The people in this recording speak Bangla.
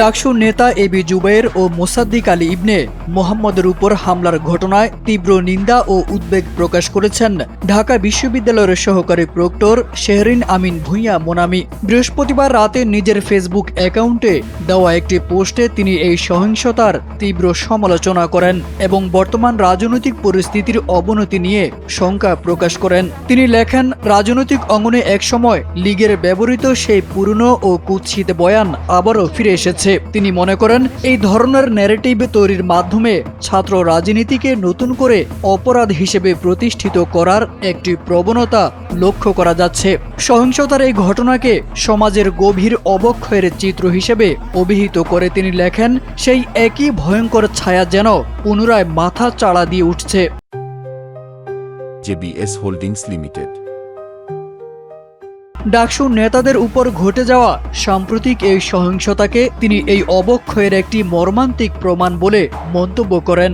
ডাকসু নেতা এবি জুবায়ের ও মোসাদ্দিক আলী ইবনে মোহাম্মদের উপর হামলার ঘটনায় তীব্র নিন্দা ও উদ্বেগ প্রকাশ করেছেন ঢাকা বিশ্ববিদ্যালয়ের সহকারী প্রক্টর শেহরিন আমিন ভূঁইয়া মোনামি। বৃহস্পতিবার রাতে নিজের ফেসবুক অ্যাকাউন্টে দেওয়া একটি পোস্টে তিনি এই সহিংসতার তীব্র সমালোচনা করেন এবং বর্তমান রাজনৈতিক পরিস্থিতির অবনতি নিয়ে শঙ্কা প্রকাশ করেন। তিনি লেখেন, রাজনৈতিক অঙ্গনে একসময় লীগের ব্যবহৃত সেই পুরনো ও কুৎসিত বয়ান আবারও ফিরে এসেছে। তিনি মনে করেন, এই ধরনের ন্যারেটিভ তৈরির মাধ্যমে ছাত্র রাজনীতিকে নতুন করে অপরাধ হিসেবে প্রতিষ্ঠিত করার একটি প্রবণতা লক্ষ্য করা যাচ্ছে। সহিংসতার এই ঘটনাকে সমাজের গভীর অবক্ষয়ের চিত্র হিসেবে অভিহিত করে তিনি লেখেন, সেই একই ভয়ঙ্কর ছায়া যেন পুনরায় মাথা চাড়া দিয়ে উঠছে। JBS holdings limited. ডাকসু নেতাদের উপর ঘটে যাওয়া সাম্প্রতিক এই সহিংসতাকে তিনি এই অবক্ষয়ের একটি মর্মান্তিক প্রমাণ বলে মন্তব্য করেন।